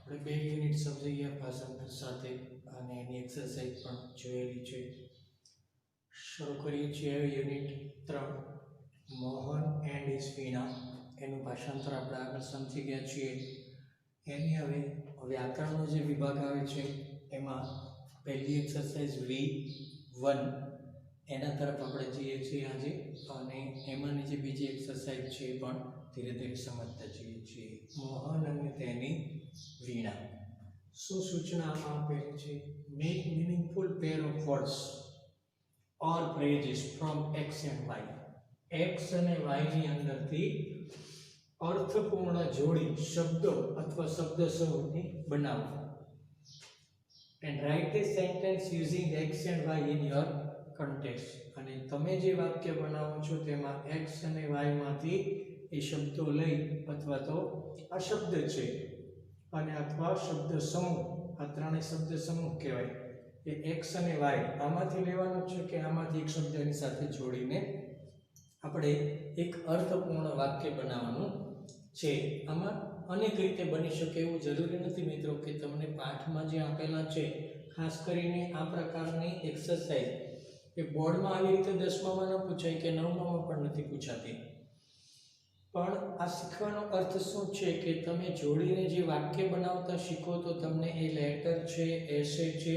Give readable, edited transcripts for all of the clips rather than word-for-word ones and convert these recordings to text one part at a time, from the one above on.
આપણે 2 યુનિટ સમજી ગયા ભાષાંતર સાથે અને એની એક્સરસાઇઝ પણ જોયેલી છે. શરૂ કરીએ છીએ યુનિટ 3 મોહન એન્ડ હિઝ વીણા. એનું ભાષાંતર આપણે આગળ સમજી ગયા છીએ. એની હવે વ્યાકરણનો જે વિભાગ આવે છે એમાં પહેલી એક્સરસાઇઝ V1 એના તરફ આપણે જઈએ છીએ આજે, અને એમાંની જે બીજી એક્સરસાઇઝ છે એ પણ ધીરે ધીરે સમજતા જઈએ છીએ. મોહન અને તેની વીણા. શું સૂચના આમાં આપેલી છે? Make meaningful pair of words or phrases from x and y. x અને y ની અંદરથી અર્થપૂર્ણ જોડી શબ્દો અથવા શબ્દ સમૂહની બનાવો. And write a sentence using x and y in your context. અને તમે જે વાક્ય બનાવો છો તેમાં x અને y માંથી એ શબ્દો લઈ અથવા તો આ શબ્દ છે અને અથવા શબ્દ સમૂહ, આ ત્રણેય શબ્દ સમૂહ કહેવાય. એ x અને y આમાંથી લેવાનો છે કે આમાંથી એક શબ્દની સાથે જોડીને આપણે એક અર્થપૂર્ણ વાક્ય બનાવવાનું છે. આમાં અનેક રીતે બની શકે એવું જરૂરી નથી મિત્રો કે તમને પાઠમાં જે આપેલા છે, ખાસ કરીને આ પ્રકારની એક્સરસાઇઝ એ બોર્ડમાં આવી રીતે 10મામાં ન પૂછાય કે 9મામાં પણ નથી પૂછાતી. પણ આ શીખવાનો અર્થ શું છે કે તમે જોડીને જે વાક્ય બનાવતા શીખો તો તમને એ લેટર છે, એસે છે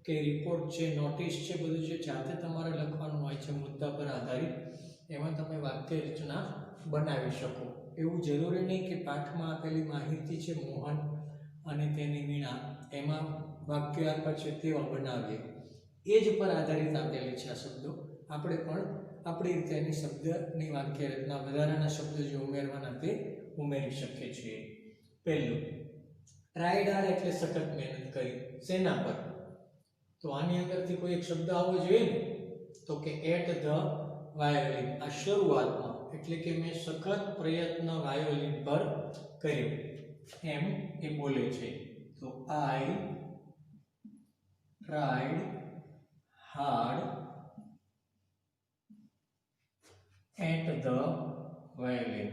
કે રિપોર્ટ છે, નોટિસ છે, બધું જે જાતે તમારે લખવાનું હોય છે મુદ્દા પર આધારિત, એમાં તમે વાક્ય રચના બનાવી શકો. એવું જરૂરી નહીં કે પાઠમાં આપેલી માહિતી છે મોહન અને તેની વીણા, એમાં વાક્ય આપ્યા છે તેવા બનાવીએ. એ જ પર આધારિત આપેલી છે આ શબ્દો. આપણે પણ આપણી રીતે એની શબ્દની વાક્ય રચના, વધારાના શબ્દો જે ઉમેરવાના તે ઉમેરી શકીએ છીએ. પહેલું, ટ્રાઈડ હાર્ડ એટલે સખત મહેનત કરી. શેના પર? તો આની અંદરથી કોઈ એક શબ્દ આવવો જોઈએ ને, તો કે એટ ધ વાયોલિન. આ શરૂઆતમાં, એટલે કે મેં સખત પ્રયત્ન વાયોલિન પર કર્યો એમ એ બોલે છે. તો I tried hard at the violin.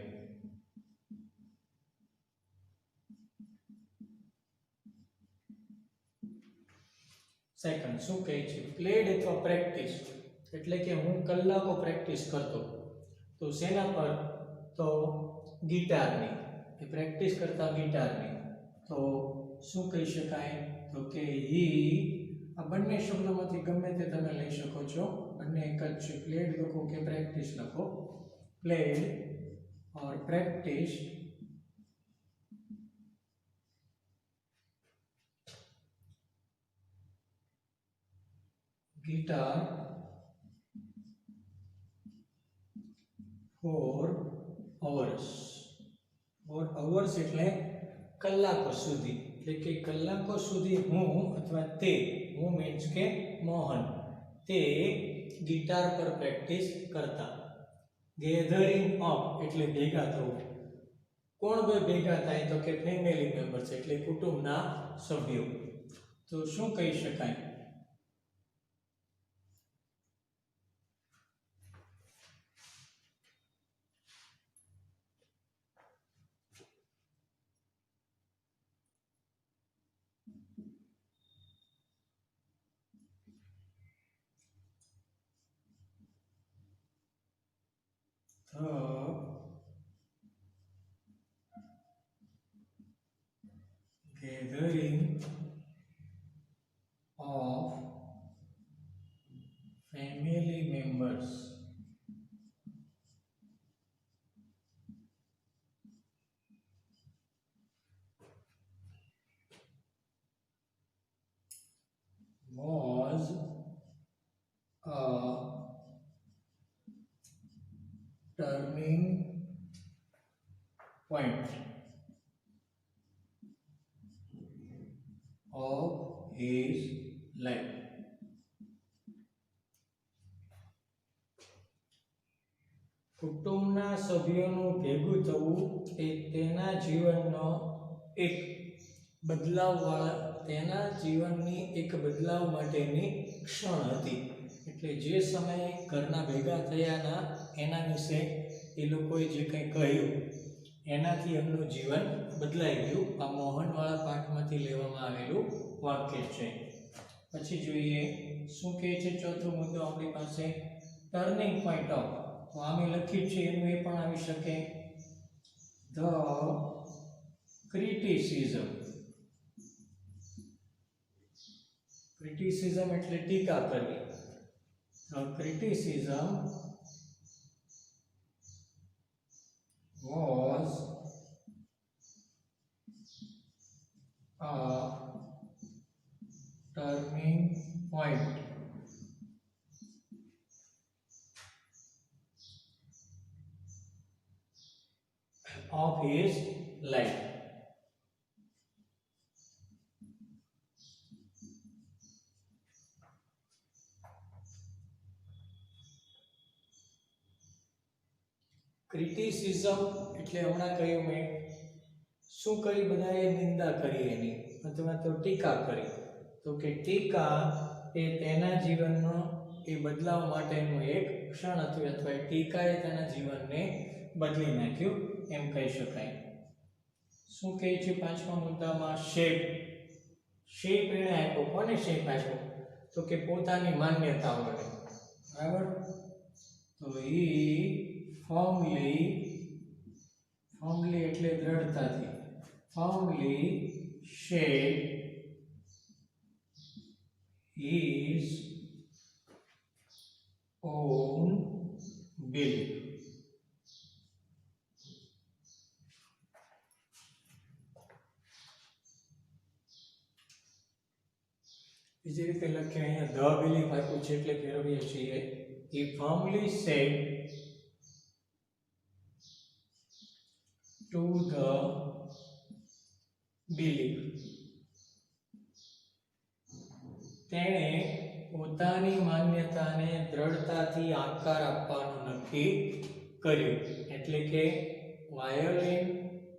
Second, શું કહે છે? પ્લેડ અથવા પ્રેક્ટિસ, એટલે કે હું કલાકો પ્રેક્ટિસ કરતો. તો શેના પર? તો ગિટારની. એ પ્રેક્ટિસ કરતા ગિટારની. તો શું કહી શકાય? તો કે હી, આ બંને શબ્દોમાંથી ગમે તે તમે લઈ શકો છો, બંને એક જ છે. પ્લેડ લખો કે પ્રેક્ટિસ લખો. Played or practice guitar for hours. for hours એટલે કલાકો સુધી, એટલે કે કલાકો સુધી હું અથવા તે, હું મીન્સ કે મોહન, તે ગિટાર પર પ્રેક્ટિસ કરતા. ગેધરિંગ અપ એટલે ભેગા થવું. કોણ બે ભેગા થાય? તો કે ફેમિલી મેમ્બર્સ, એટલે કુટુંબના સભ્યો. તો શું કહી શકાય? Gathering of family members was a turning point of his life. કુટુંબના સભ્યોનું ભેગું થવું એ તેના જીવનનો એક બદલાવવાળા, તેના જીવનની એક બદલાવ માટેની ક્ષણ હતી. એટલે જે સમયે ઘરના ભેગા થયાના એના વિશે એ લોકોએ જે કંઈ કહ્યું એનાથી એમનું જીવન બદલાઈ ગયું. આ મોહનવાળા પાઠમાંથી લેવામાં આવેલું વાક્ય છે. પછી જોઈએ શું કહે છે ચોથો મુદ્દો આપણી પાસે ટર્નિંગ પોઈન્ટ ઓફ. તો આમે લખ્યું છે એનું એ પણ આવી શકે ધ ક્રિટિસિઝમ. ક્રિટિસિઝમ એટલે ટીકા કરવી. The criticism was a turning point of his life. Criticism એટલે હમણાં કહ્યું મેં શું કરી, બધાએ નિંદા કરી એની અથવા તો ટીકા કરી. તો કે ટીકા એ તેના જીવનનો એ બદલાવ માટેનું એક ક્ષણ હતું અથવા ટીકાએ તેના જીવનને બદલી નાખ્યું એમ કહી શકાય. શું કહે છે પાંચમા મુદ્દામાં શેપ. શેપ એણે આપ્યો. કોને શેપ આપ્યો? તો કે પોતાની માન્યતાઓને. બરાબર. તો firmly એટલે દ્રઢતાથી firmly shaped his own belief. બીજી રીતે લખીએ અહીંયા ધ બિલીફ આપ્યું છે એટલે ફેરવીએ છીએ. he firmly said to the belief. તેણે પોતાની માન્યતાને દ્રઢતાથી આકાર આપવાનું નક્કી કર્યું. એટલે કે વાયોલિન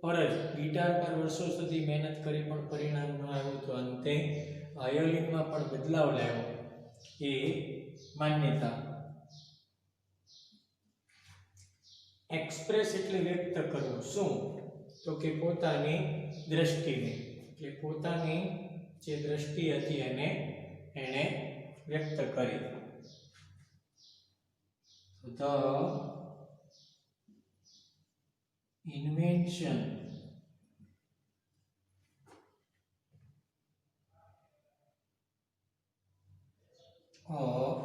પર જ ગિટાર પર વર્ષો સુધી મહેનત કરી પણ પરિણામ ન આવ્યું તો અંતે વાયોલિનમાં પણ બદલાવ લાવ્યો એ માન્યતા. એક્સપ્રેસ એટલે વ્યક્ત કરવું. શું? તો કે પોતાની દ્રષ્ટિને. એટલે પોતાની જે દ્રષ્ટિ હતી એને વ્યક્ત કરી. The invention of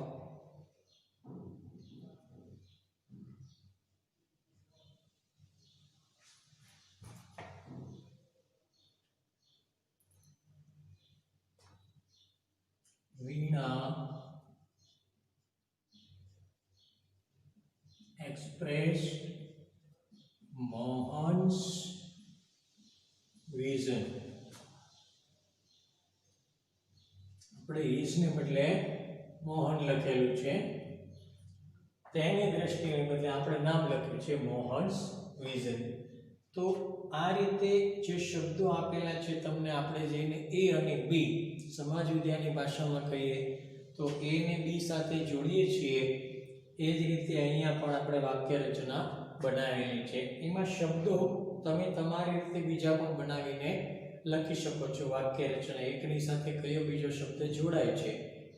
Veena expressed Mohan's vision. આપણે ઈસને બદલે મોહન લખેલું છે. તેની દ્રષ્ટિને બદલે આપણે નામ લખ્યું છે મોહન્સ વિઝન. તો આ રીતે જે શબ્દો આપેલા છે તમને આપણે જઈને એ અને બી સમાજ વિદ્યાની ભાષામાં કહીએ તો એ ને બી સાથે જોડીએ છીએ. એ જ રીતે અહીંયા પણ આપણે વાક્ય રચના બનાવેલી છે. એમાં શબ્દો તમે તમારી રીતે બીજા પણ બનાવીને લખી શકો છો. વાક્ય રચના એકની સાથે કયો બીજો શબ્દ જોડાય છે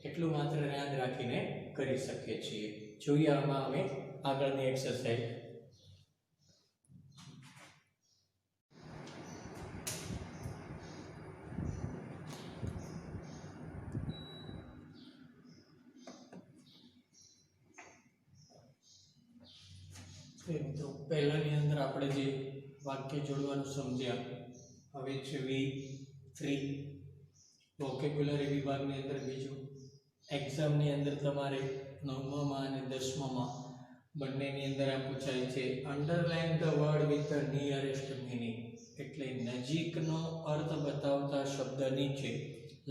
એટલું માત્ર યાદ રાખીને કરી શકીએ છીએ. જોઈએ આમાં અમે આગળની એક્સરસાઇઝ. મિત્રો પહેલાની અંદર આપણે જે વાક્ય જોડવાનું સમજ્યા. હવે છે V3 વોકેબ્યુલરી વિભાગની અંદર બીજું. એક્ઝામની અંદર તમારે 9મા અને 10મામાં બંનેની અંદર આ પૂછાય છે underline the word with the nearest meaning. એટલે નજીકનો અર્થ બતાવતા શબ્દ નીચે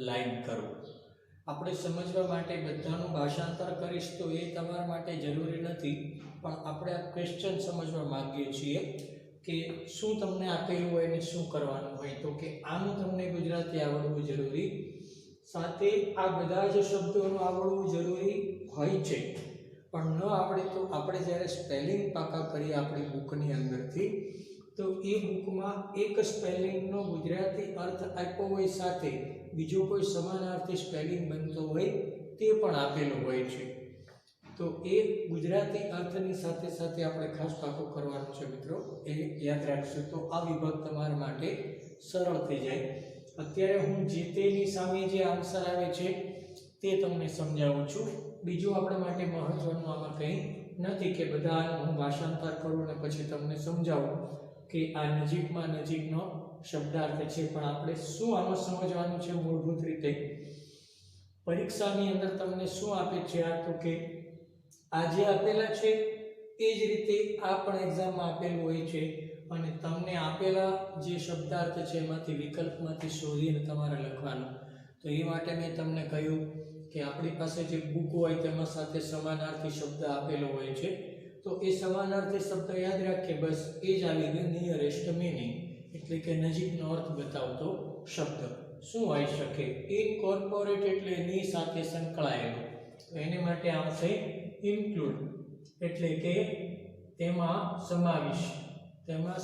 લાઈન કરો. આપણે સમજવા માટે બધાનું ભાષાંતર કરીશ તો એ તમારા માટે જરૂરી નથી, પણ આપણે આ ક્વેશ્ચન સમજવા માંગીએ છીએ કે શું તમને આપેલું હોય ને શું કરવાનું હોય. તો કે આનું તમને ગુજરાતી આવડવું જરૂરી, સાથે આ બધા જ શબ્દોનું આવડવું જરૂરી હોય છે. પણ ન આવડે તો આપણે જ્યારે સ્પેલિંગ પાકા કરીએ આપણી બુકની અંદરથી તો એ એ બુકમાં એક સ્પેલિંગનો ગુજરાતી અર્થ આપ્યો હોય સાથે બીજો કોઈ સમાનાર્થી સ્પેલિંગ બનતો હોય તે પણ આપેલું હોય છે. તો એ ગુજરાતી અર્થની સાથે સાથે આપણે ખાસ પાકો કરવાનો છે મિત્રો, એ યાદ રાખશો તો આ વિભાગ તમારા માટે સરળ થઈ જાય. અત્યારે હું જે તેની સામે જે આન્સર આવે છે તે તમને સમજાવું છું. બીજું આપણા માટે મહત્વનું આમાં કંઈ નથી કે બધા હું ભાષાંતર કરું ને પછી તમને સમજાવું કે આ નજીકમાં નજીકનો શબ્દાર્થ છે. પણ આપણે શું આમાં સમજવાનું છે મૂળભૂત રીતે, પરીક્ષાની અંદર તમને શું આપે છે આ તો કે આ જે આપેલા છે એ જ રીતે આ પણ એક્ઝામમાં આપેલું હોય છે અને તમને આપેલા જે શબ્દાર્થ છે એમાંથી વિકલ્પમાંથી શોધીને તમારે લખવાનું. તો એ માટે મેં તમને કહ્યું કે આપણી પાસે જે બુક હોય તેમાં સાથે સમાનાર્થી શબ્દ આપેલો હોય છે. તો એ સમાનાર્થી શબ્દ યાદ રાખીએ, બસ એ જ આવી ગયો નિયરેસ્ટ મીનિંગ, એટલે કે નજીકનો અર્થ બતાવતો શબ્દ. શું હોઈ શકે? ઇનકોર્પોરેટ એટલે ની સાથે સંકળાયેલો, તો એને માટે આવશે ઇન્ક્લુડ, એટલે કે તેમાં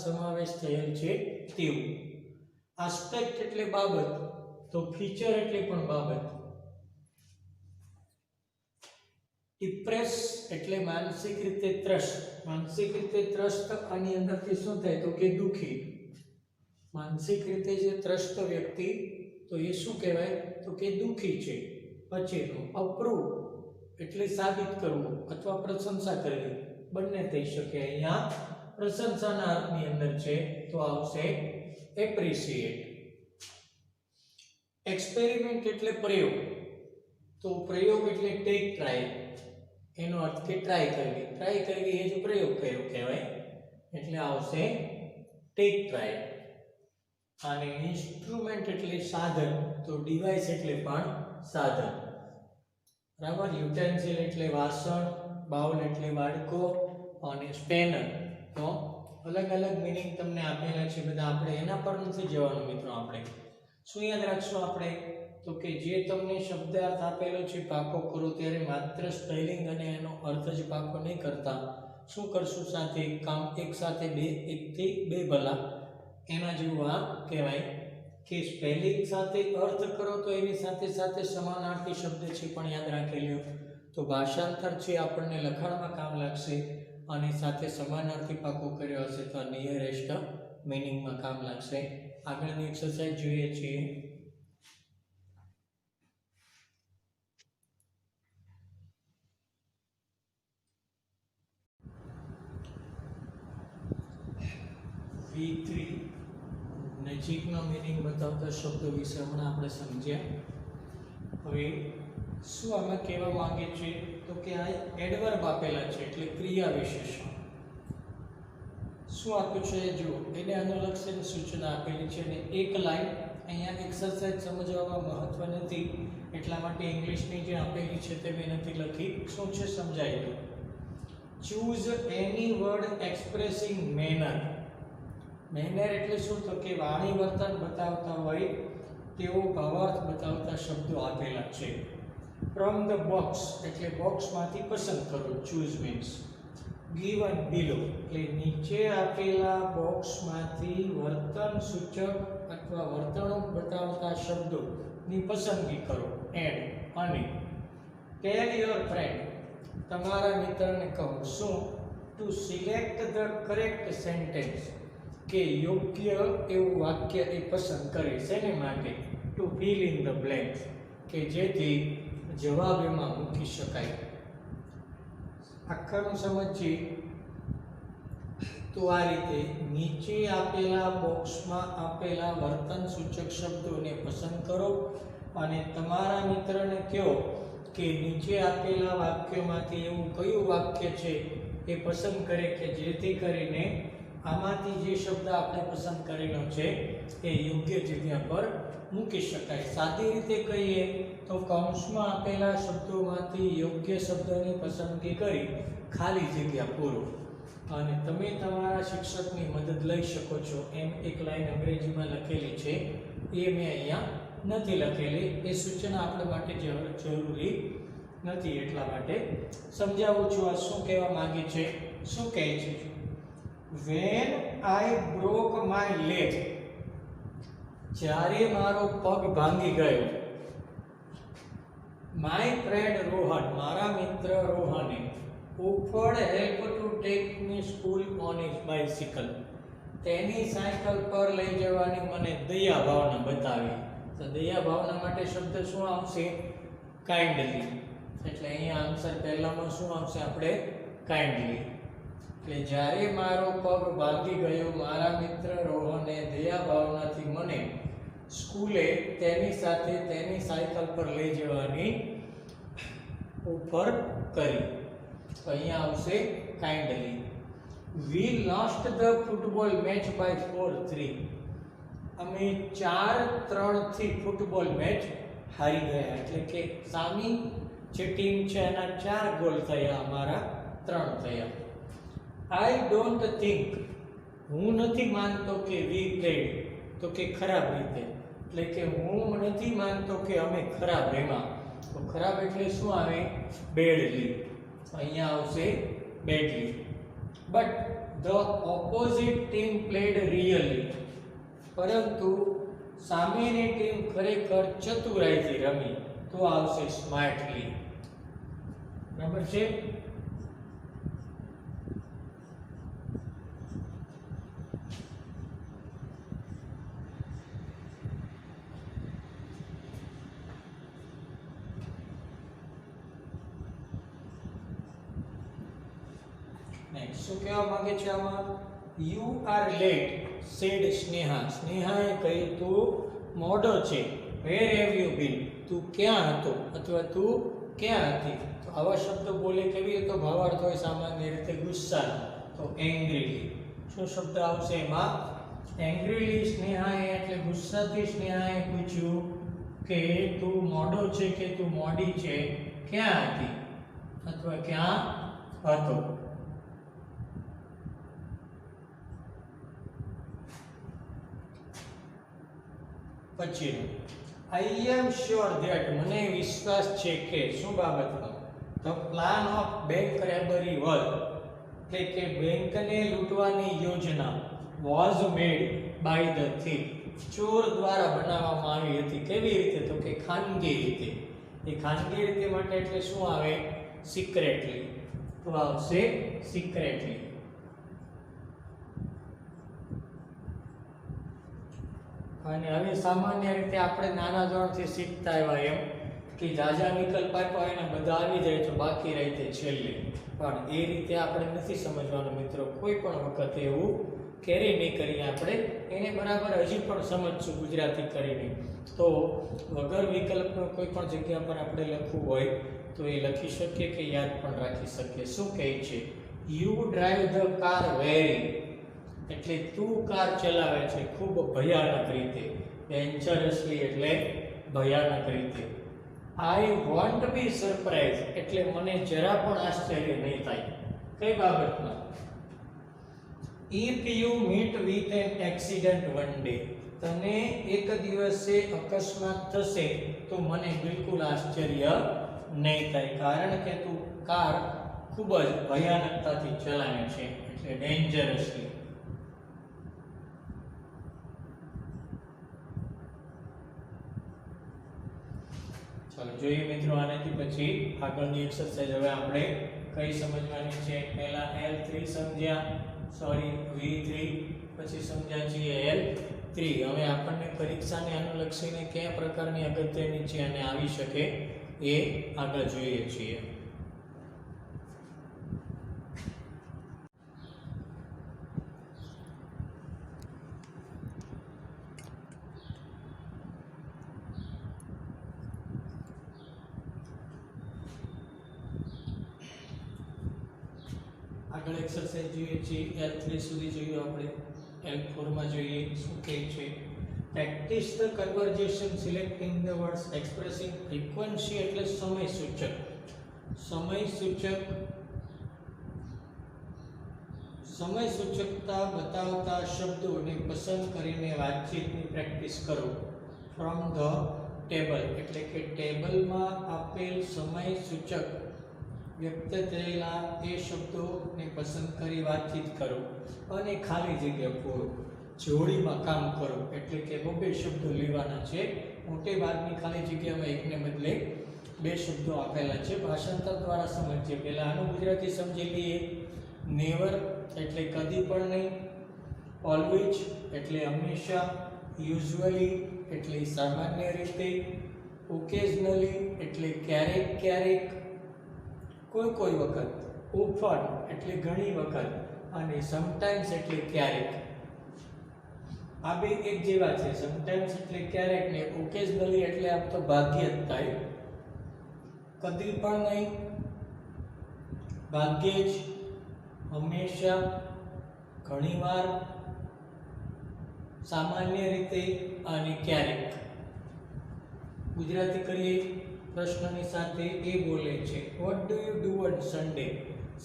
સમાવેશ થયેલ છે તેવું. આસ્પેક્ટ એટલે બાબત, તો ફીચર એટલે પણ બાબત. ડિપ્રેસ એટલે માનસિક રીતે ત્રસ્ત, આની અંદરથી શું થાય તો કે દુખી. માનસિક રીતે જે ત્રસ્ત વ્યક્તિ, તો એ શું કહેવાય તો કે દુખી છે. પછીનું અપ્રૂવ એટલે સાબિત કરવું અથવા પ્રશંસા કરવી, બંને થઈ શકે. અહીંયા પ્રશંસાના અર્થની અંદર છે તો આવશે એપ્રિશિએટ. એક્સપેરિમેન્ટ એટલે પ્રયોગ, તો પ્રયોગ એટલે ટેક ટ્રાય, એનો અર્થ કે ટ્રાય કરવી એ જ પ્રયોગ કર્યો કહેવાય, એટલે આવશે ટેક ટ્રાય. અને ઇન્સ્ટ્રુમેન્ટ એટલે સાધન, તો ડિવાઇસ એટલે પણ સાધન, બરાબર. યુટેન્સિલ એટલે વાસણ, બાઉલ એટલે વાડકો અને સ્પેનર, તો અલગ અલગ મીનિંગ તમને આપેલા છે બધા. આપણે એના પર નથી જવાનું મિત્રો. આપણે શું યાદ રાખશું આપણે તો કે જે તમને શબ્દાર્થ આપેલો છે પાકો કરો ત્યારે માત્ર સ્પેલિંગ અને એનો અર્થ જ પાકો નહીં કરતા, શું કરશું સાથે કામ એક સાથે એકથી બે ભલા, એના જેવું આ કહેવાય કે સ્પેલિંગ સાથે અર્થ કરો તો એની સાથે સાથે સમાનાર્થી શબ્દ છે પણ યાદ રાખી લ્યો. તો ભાષાંતર છે આપણને લખાણમાં કામ લાગશે અને સાથે સમાનાર્થી પાકો કર્યો હશે તો નિયરેસ્ટ મીનિંગમાં કામ લાગશે. આગળની એક્સરસાઇઝ જોઈએ છીએ. V3 નજીકનો મીનિંગ બતાવતા શબ્દો વિશે હમણાં આપણે સમજ્યા. હવે શું આમાં કહેવા માંગે છે તો કે આ એડવર્બ આપેલા છે એટલે ક્રિયા વિશેષણ. શું આપ્યું છે જુઓ, એને અનુલક્ષીને સૂચના આપેલી છે અને એક લાઈન અહીંયા એક્સરસાઇઝ સમજવામાં મહત્વ નથી એટલા માટે ઇંગ્લિશની જે આપેલી છે તે મેં નથી લખી. શું છે સમજાવી દો. ચૂઝ એની વર્ડ એક્સપ્રેસિંગ મેનર. મેનર એટલે શું તો કે વાણી વર્તન બતાવતા હોય તેવો ભાવાર્થ બતાવતા શબ્દો આપેલા છે. ફ્રોમ ધ બોક્સ એટલે બોક્સમાંથી પસંદ કરો, ચૂઝ મીન્સ. ગિવન બિલો એટલે નીચે આપેલા બોક્સમાંથી વર્તન સૂચક અથવા વર્તણૂક બતાવતા શબ્દોની પસંદગી કરો, એડ. અને ટેલ યોર ફ્રેન્ડ તમારા મિત્રને કહો. શું? To select the correct sentence કે યોગ્ય એવું વાક્ય એ પસંદ કરે. શેને માટે? To fill in the blanks કે જેથી જવાબ એમાં મૂકી શકાય. આખરનું સમજીએ તો આ રીતે નીચે આપેલા બોક્સમાં આપેલા વર્તન સૂચક શબ્દોને પસંદ કરો અને તમારા મિત્રને કહો કે નીચે આપેલા વાક્યોમાંથી એવું કયું વાક્ય છે એ પસંદ કરે કે જેથી કરીને આમાંથી જે શબ્દ આપણે પસંદ કરેલો છે એ યોગ્ય જગ્યા પર મૂકી શકાય. સાદી રીતે કહીએ તો કૌંસમાં આપેલા શબ્દોમાંથી યોગ્ય શબ્દની પસંદગી કરી ખાલી જગ્યા પૂરો. અને તમે તમારા શિક્ષકની મદદ લઈ શકો છો એમ એક લાઈન અંગ્રેજીમાં લખેલી છે, એ મેં અહીંયા નથી લખેલી. એ સૂચના આપણા માટે જરૂરી નથી એટલા માટે સમજાવું છું. આ શું કહેવા માંગે છે, શું કહે છે? When I broke my leg, જ્યારે મારો પગ ભાંગી ગયો. My friend Rohan, મારા મિત્ર રોહને offered help to take me school on his bicycle. તેની સાયકલ પર લઈ જવાની મને દયા ભાવના બતાવી. તો દયા ભાવના માટે શબ્દ શું આવશે? કાઇન્ડલી. એટલે અહીંયા આન્સર પહેલામાં શું આવશે? આપણે કાઇન્ડલી. એટલે જ્યારે મારો પગ ભાંગી ગયો, મારા મિત્ર રોહને દયા ભાવનાથી મને સ્કૂલે તેની સાથે તેની સાયકલ પર લઈ જવાની ઓફર કરી. તો અહીંયા આવશે kindly. We lost the football match by 4-3. અમે 4-3 થી ફૂટબોલ મેચ હારી ગયા. એટલે કે સામી જે ટીમ છે એના 4 ગોલ થયા, અમારા 3 થયા. I don't think, હું નથી માનતો કે we played, તો કે ખરાબ રીતે. એટલે કે હું નથી માનતો કે અમે ખરાબ રમ્યા. તો ખરાબ એટલે શું આવે? બેડલી. અહીંયા આવશે badly. But the opposite team played really. પરંતુ સામેની ટીમ ખરેખર ચતુરાઈથી રમી. તો આવશે સ્માર્ટલી. બરાબર છે? શું કહેવા માંગે છે આમાં? You are late said Sneha. સ્નેહાએ કહ્યું તું મોડો છે. વેર હેવ યુ બીન, તું ક્યાં હતો અથવા તું ક્યાં હતી. તો આવા શબ્દો બોલે કેવી રીતે ભાવાર્થ હોય? સામાન્ય રીતે ગુસ્સા. તો એંગ્રીલી. શું શબ્દ આવશે એમાં? એંગ્રીલી. સ્નેહાએ એટલે ગુસ્સાથી સ્નેહાએ પૂછ્યું કે તું મોડો છે કે તું મોડી છે, ક્યાં હતી અથવા ક્યાં હતો. પછી આઈ એમ શ્યોર ધેટ, મને વિશ્વાસ છે કે. શું બાબતનો? The plan of bank robbery was, એટલે કે બેંકને લૂંટવાની યોજના was made by the thief, ચોર દ્વારા બનાવવામાં આવી હતી. કેવી રીતે? તો કે ખાનગી રીતે. એ ખાનગી રીતે માટે એટલે શું આવે? સિક્રેટલી. તો આવશે સિક્રેટલી. અને હવે સામાન્ય રીતે આપણે નાના ધોરણથી શીખતા આવ્યા એમ કે જાજા વિકલ્પ આપ્યા એના બધા આવી જાય તો બાકી રહે તે છેલ્લે. પણ એ રીતે આપણે નથી સમજવાનું મિત્રો. કોઈ પણ વખતે એવું ક્યારેય નહીં કરીએ આપણે. એને બરાબર હજી પણ સમજશું ગુજરાતી કરીને. તો વગર વિકલ્પનો કોઈ પણ જગ્યા પર આપણે લખવું હોય તો એ લખી શકીએ કે યાદ પણ રાખી શકીએ. શું કહે છે? You drive the car very, એટલે તું કાર ચલાવે છે ખૂબ ભયાનક રીતે. ડેન્જરસલી એટલે ભયાનક રીતે. આઈ વોન્ટ બી સરપ્રાઈઝ, એટલે મને જરા પણ આશ્ચર્ય નહીં થાય. કઈ બાબતમાં? If you meet with an accident one day, તને એક દિવસે અકસ્માત થશે તો મને બિલકુલ આશ્ચર્ય નહીં થાય. કારણ કે તું કાર ખૂબ જ ભયાનકતાથી ચલાવે છે એટલે ડેન્જરસલી. ચાલો જોઈએ મિત્રો આનાથી પછી આગળની એક્સરસાઇઝ હવે આપણે કઈ સમજવાની છે. પહેલા L3 સમજ્યા, સોરી V3, પછી સમજ્યા છીએ L3. હવે આપણને પરીક્ષાને અનુલક્ષીને કયા પ્રકારની અગત્યની છે અને આવી શકે એ આગળ જોઈએ છીએ. આગળ એક્સરસાઇઝ જોઈએ છીએ. L3 સુધી જોઈએ આપણે. L4 માં જોઈએ શું કહે છે? Practice the conversation selecting the words expressing frequency, એટલે સમય સૂચક. સમય સૂચકતા બતાવતા શબ્દોને પસંદ કરીને વાતચીતની પ્રેક્ટિસ કરો. ફ્રોમ ધ ટેબલ, એટલે કે ટેબલમાં આપેલ સમય સૂચક વ્યક્ત થયેલા એ શબ્દોને પસંદ કરી વાતચીત કરો અને ખાલી જગ્યા પૂરો. જોડીમાં કામ કરો એટલે કે બે શબ્દો લેવાના છે. મોટે ભાગની ખાલી જગ્યામાં એકને બદલે બે શબ્દો આપેલા છે. ભાષાંતર દ્વારા સમજીએ. પહેલા આનું ગુજરાતી સમજી લઈએ. નેવર એટલે કદી પણ નહીં, ઓલવેજ એટલે હંમેશા, યુઝ્યુઅલી એટલે સામાન્ય રીતે, ઓકેઝનલી એટલે ક્યારેક ક્યારેક, કોઈ વખત, ઓફન એટલે ઘણી વખત અને સમટાઈમ્સ એટલે ક્યારેક. આ બે એક જેવા છે. સમટાઈમ્સ એટલે ક્યારેક ને ઓકેઝનલી એટલે આમ તો ભાગ્યે જ થાય. કદી પણ નહીં, ભાગ્યે જ, હંમેશા, ઘણીવાર, સામાન્ય રીતે અને ક્યારેક. ગુજરાતી કરીએ પ્રશ્નની સાથે. એ બોલે છે what do you do on Sunday?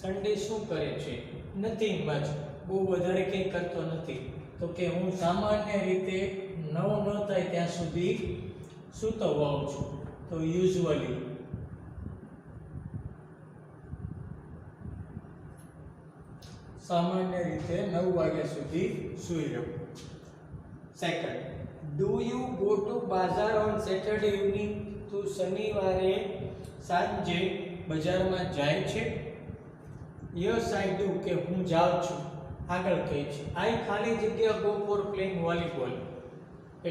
Sunday શું કરે છે? નથિંગ મચ, બહુ વધારે કંઈ કરતો નથી. તો કે હું સામાન્ય રીતે 9 ન થાય ત્યાં સુધી સૂતો હોઉં છું. તો યુઝ્યુઅલી. સામાન્ય રીતે 9 વાગ્યા સુધી સૂઈ રહું. Second, do you go to Bazar on Saturday evening? તું શનિવારે સાંજે બજારમાં જાય છે? યસ આઈ ડુ કે હું જાઉં છું. આગળ કહે છે આઈ ખાલી જગ્યા ગો ફોર પ્લેઇંગ વોલીબોલ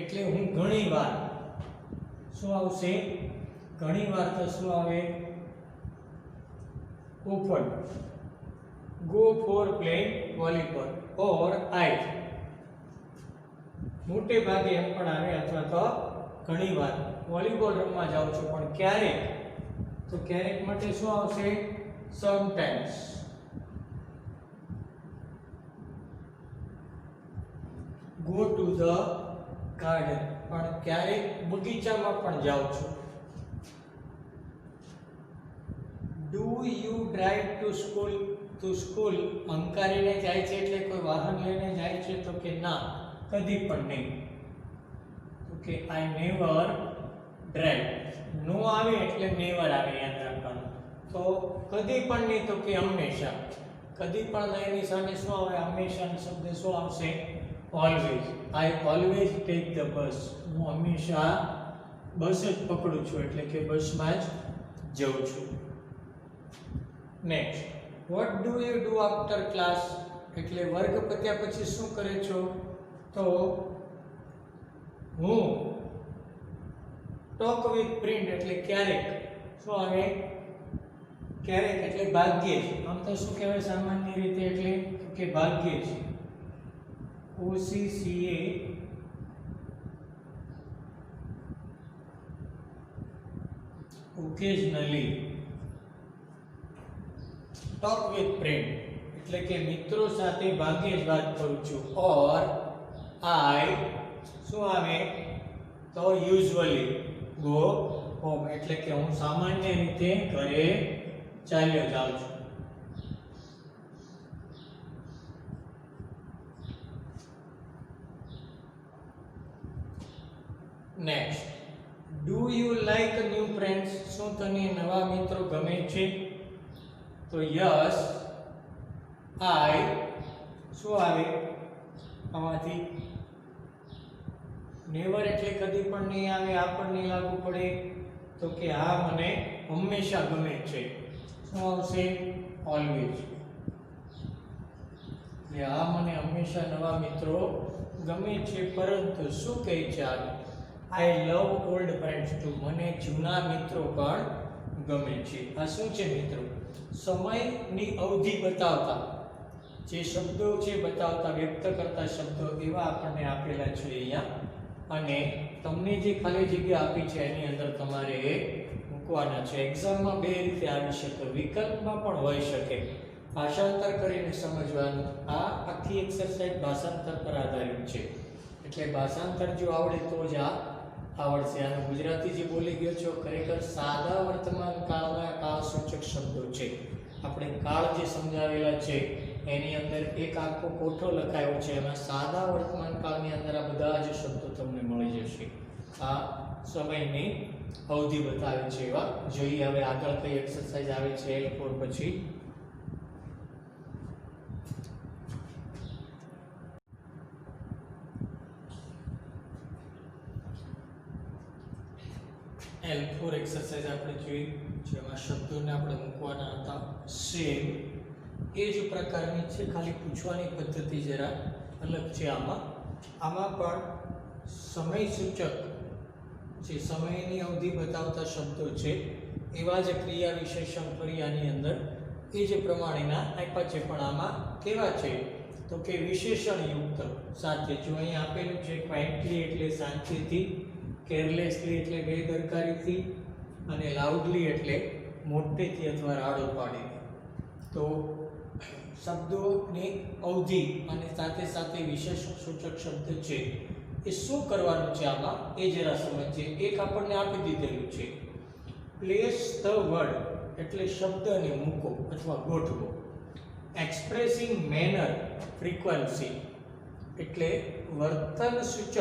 એટલે હું ઘણીવાર. શું આવશે? ઘણીવાર તો શું આવે? Often. Go for playing volleyball. Or I મોટે ભાગે એમ પણ આવે અથવા તો ઘણીવાર વોલીબોલ રમવા જાઉં છું. પણ ક્યારેક, તો ક્યારેક માટે શું આવશે? Sometimes. Go to the garden પણ ક્યારેક બગીચામાં પણ જાઉં છું. Do you drive to school? તું સ્કૂલ હંકારીને જાય છે એટલે કોઈ વાહન લઈને જાય છે? તો કે ના, કદી પણ નહીં. Okay, I never drive. નો આવે એટલે નેવર આવે, યાદ રાખવાનું. તો કદી પણ નહીં, તો કે હંમેશા. કદી પણ એની સામે શું આવે? હંમેશાનો શબ્દ શું આવશે? Always. I always take the bus. હું હંમેશા બસ જ પકડું છું એટલે કે બસમાં જ જઉં છું. Next, what do you do after class? એટલે વર્ગ પત્યા પછી શું કરે છો? તો હું ટોક વિથ ફ્રેન્ડ એટલે ક્યારેક. શું આવે? ક્યારેક એટલે ભાગ્યે જ. આમ તો શું કહેવાય સામાન્ય રીતે? એટલે કે ભાગ્યે જ. OCCA occasionally. Talk with friend એટલે કે મિત્રો સાથે ભાગ્યે જ વાત કરું છું. ઓર આઈ શું આવે? તો યુઝ્યુઅલી ગો હોમ એટલે કે હું સામાન્ય રીતે ઘરે ચાલ્યો જાઉં છું. Next, do you like new friends? શું તને નવા મિત્રો ગમે છે? તો યસ આઈ શું આવે આમાંથી? નેવર એટલે કદી પણ નહીં આવે, આ પણ નહીં લાગુ પડે. તો કે હા મને હંમેશા ગમે છે. શું આવશે? ઓલવેઝ. હા મને હંમેશા નવા મિત્રો ગમે છે, પરંતુ શું કહે છે આગળ? આઈ લવ ઓલ્ડ ફ્રેન્ડ્સ ટુ. મને જૂના મિત્રો પણ ગમે છે. આ શું છે મિત્રો? સમયની અવધિ બતાવતા જે શબ્દો છે, બતાવતા વ્યક્ત કરતા શબ્દો એવા આપણને આપેલા છે અહીંયા. અને તમને જે ખાલી જગ્યા આપી છે એની અંદર તમારે એ મૂકવાના છે. એક્ઝામમાં બે રીતે આવી શકે, વિકલ્પમાં પણ હોઈ શકે. ભાષાંતર કરીને સમજવાનું. આ આખી એક્સરસાઇઝ ભાષાંતર પર આધારિત છે. એટલે ભાષાંતર જો આવડે તો જ આ આવડશે. અને ગુજરાતી જે બોલી ગયો છો ખરેખર સાદા વર્તમાન કાળના કાળસૂચક શબ્દો છે. આપણે કાળ જે સમજાવેલા છે એની અંદર એક આખો કોઠો લખાયો છે. એમાં સાદા વર્તમાન કાળની અંદર આ બધા જ શબ્દો તમને મળી જશે. આ સમયની અવધિ બતાવે છે એવા જોઈએ. હવે આગળ કઈ એક્સરસાઇઝ આવે છે L4 પછી L4 એક્સરસાઇઝ આપણે જોઈ, જેમાં શબ્દોને આપણે મૂકવાના હતા સેમ એ જ પ્રકારની છે, ખાલી પૂછવાની પદ્ધતિ જરા અલગ છે. આમાં પણ સમય સૂચક જે સમયની અવધિ બતાવતા શબ્દો છે એવા જ ક્રિયા વિશેષણ ફરી આની અંદર એ જ પ્રમાણેના આપ્યા છે, પણ આમાં કેવા છે તો કે વિશેષણ યુક્ત સાથે. જો અહીં આપેલું છે ક્વાઇટલી એટલે શાંતિથી, કેરલેસલી એટલે બેદરકારીથી, અને લાઉડલી એટલે મોટેથી અથવા રાડો પાડીને. તો શબ્દોની અવધિ અને સાથે સાથે વિશેષણ સૂચક શબ્દ છે એ શું કરવાનું છે આમાં એ જરા સમજીએ. એક આપણને આપી દીધેલું છે પ્લેસ ધ વર્ડ એટલે શબ્દને મૂકો અથવા ગોઠવો. એક્સપ્રેસિંગ મેનર ફ્રીક્વન્સી એટલે વર્તન સૂચક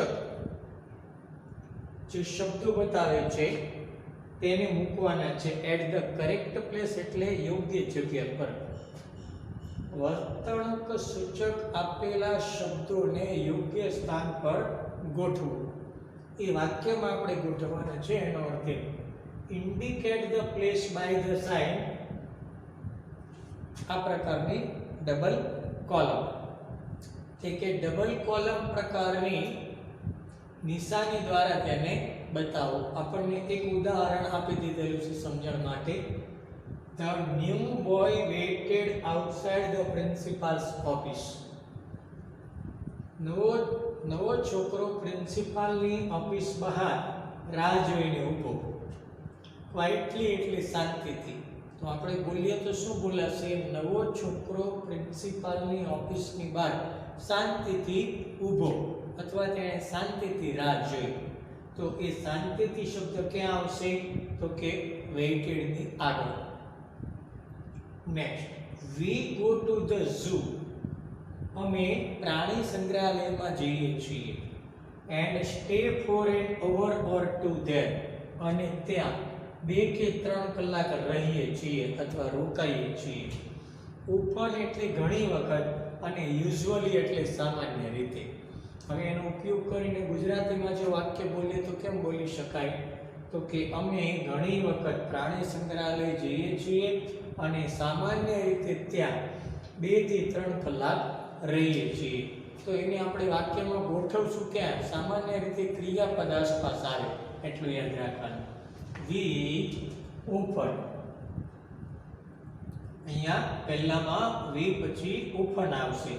જે શબ્દો બતાવે છે તેને મૂકવાના છે. એટ ધ કરેક્ટ પ્લેસ એટલે યોગ્ય જગ્યા પર. વર્તણૂક સૂચક આપેલા શબ્દોને યોગ્ય સ્થાન પર ગોઠવો. એ વાક્યમાં આપણે ગોઠવવાના છે. એનો અર્થ indicate the place by the sign, આ પ્રકારની ડબલ કોલમ કે ડબલ કોલમ પ્રકારની નિશાની દ્વારા તેને બતાવો. આપણને એક ઉદાહરણ આપી દીધેલું છે સમજણ માટે. The new boy waited outside the principal's office. નવો છોકરો પ્રિન્સિપાલની ઓફિસ બહાર રાહ જોઈને ઊભો. ક્વાઇટલી એટલે શાંતિથી. તો આપણે બોલીએ તો શું બોલાશે? નવો છોકરો પ્રિન્સિપાલની ઓફિસની બહાર શાંતિથી ઊભો અથવા તેણે શાંતિથી રાહ જોઈ. તો એ શાંતિથી શબ્દ ક્યાં આવશે તો કે વેઇટેડની આગળ. Next, we go to the zoo. અમે પ્રાણી સંગ્રહાલયમાં જઈએ છીએ. And stay for an hour or two there. અને ત્યાં 2 કે 3 કલાક રહીએ છીએ અથવા રોકાઈએ છીએ. ઓફન એટલે ઘણી વખત અને યુઝ્યુઅલી એટલે સામાન્ય રીતે. હવે એનો ઉપયોગ કરીને ગુજરાતીમાં જો વાક્ય બોલીએ તો કેમ બોલી શકાય તો કે અમે ઘણી વખત પ્રાણી સંગ્રહાલય જઈએ છીએ અને સામાન્ય રીતે ત્યાં 2 થી 3 કલાક રહીએ છીએ. તો એને આપણે વાક્યમાં ગોઠવશું ક્યાં? સામાન્ય રીતે ક્રિયાપદ આસપાસ આવે એટલું યાદ રાખવાનું. વી ઓપન, અહીંયા પહેલામાં વી પછી ઓપન આવશે.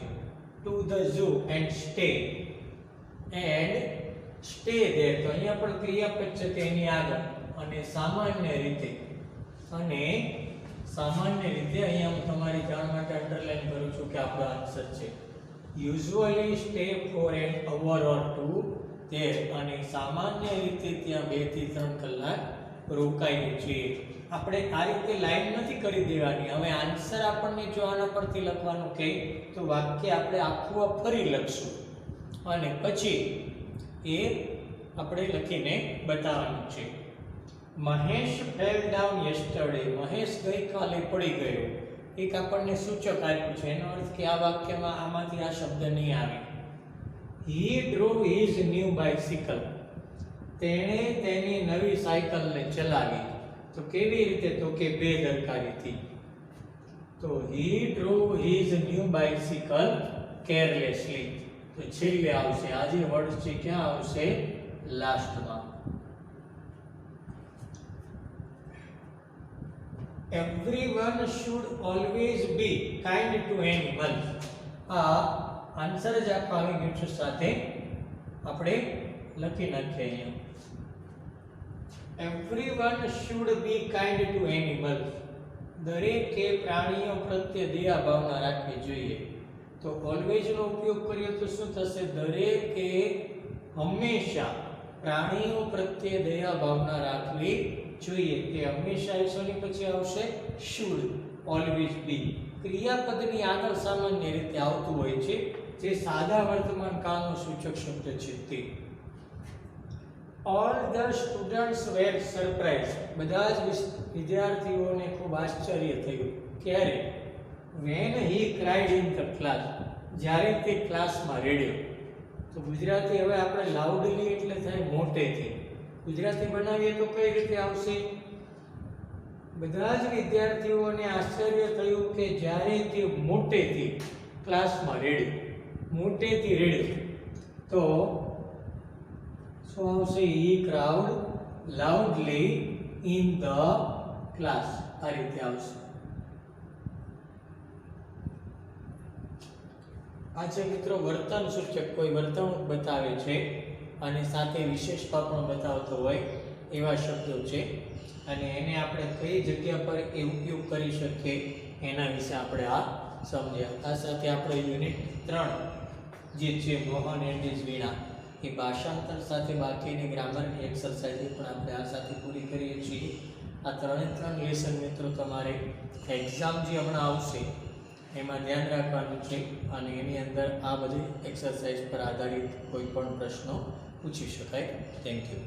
Two the zoo and stay there. તો અહીંયા પણ ક્રિયાપદ છે તેની આગળ અને સામાન્ય રીતે અહીંયા હું તમારી જાણ માટે અંડરલાઈન કરું છું કે આપણો આન્સર છે usually stay for an hour or two there. અને સામાન્ય રીતે ત્યાં 2 થી 3 કલાક રોકાઈએ છીએ. આપણે આ રીતે લાઈન નથી કરી દેવાની. હવે આન્સર આપણને જો આના પરથી લખવાનું કહે તો વાક્ય આપણે આખું ફરી લખશું અને પછી એ આપણે લખીને બતાવવાનું છે. Mahesh fell down yesterday. Mahesh ગઈકાલે પડી ગયો. એક આપણને સૂચક આપ્યું છે, એનો અર્થ કે આ વાક્યમાં આમાંથી આ શબ્દ નહીં આવે. હી ડ્રોવ હિઝ ન્યૂ બાઇસિકલ. તેણે તેની નવી સાયકલને ચલાવી. તો કેવી રીતે તો કે બેદરકારીથી. તો હી ડ્રોવ હિઝ ન્યૂ બાઇસિકલ કેરલેસલી. તો છેલ્લે આવશે આ જે વર્ડ છે ક્યાં આવશે? લાસ્ટમાં. Everyone should always be kind to animals. આ આન્સર જ આપવા આવી ગયું છે, સાથે આપણે લખી નાખીએ અહીંયા. Everyone should be kind to animals. દરેકે પ્રાણીઓ પ્રત્યે દયા ભાવના રાખવી જોઈએ. તો ઓલવેઝ નો ઉપયોગ કરીએ તો શું થશે? દરેકે હંમેશા પ્રાણીઓ પ્રત્યે દયા ભાવના રાખવી જોઈએ. તે હંમેશા એની પછી આવશે should always be. ક્રિયાપદની આગળ સામાન્ય રીતે આવતું હોય છે જે સાદા વર્તમાન કાળનો સૂચક શબ્દ છે તે. All the students were surprise, બધા જ વિદ્યાર્થીઓને ખૂબ આશ્ચર્ય થયું. ક્યારે? When he cried in the class, જ્યારે તે ક્લાસમાં રેડ્યો. તો ગુજરાતી હવે આપણે લાઉડલી એટલે થાય મોટેથી. ગુજરાતી બનાવીએ તો કઈ રીતે આવશે? બધા જ વિદ્યાર્થીઓને આશ્ચર્ય થયું કે જ્યારે તે મોટેથી ક્લાસમાં રેડ્યો, મોટેથી રેડ્યો. તો શું આવશે? He crowd loudly in the class. આ રીતે આવશે. આ છે મિત્રો વર્તન સૂચક, કોઈ વર્તણૂક બતાવે છે અને સાથે વિશેષતા પણ બતાવતો હોય એવા શબ્દો છે, અને એને આપણે કઈ જગ્યા પર એ ઉપયોગ કરી શકીએ એના વિશે આપણે આ સમજ્યા. આ સાથે આપણે યુનિટ 3 જે છે મોહન એન્ડ હિઝ વીણા, એ ભાષાંતર સાથે બાકીની ગ્રામરની એક્સરસાઇઝ પણ આપણે આ સાથે પૂરી કરીએ છીએ. આ 3 લેસન મિત્રો તમારે એક્ઝામ જે હમણાં આવશે એમાં ધ્યાન રાખવાનું છે, અને એની અંદર આ બધી એક્સરસાઇઝ પર આધારિત કોઈ પણ પ્રશ્નો પૂછી શકાય. Thank you.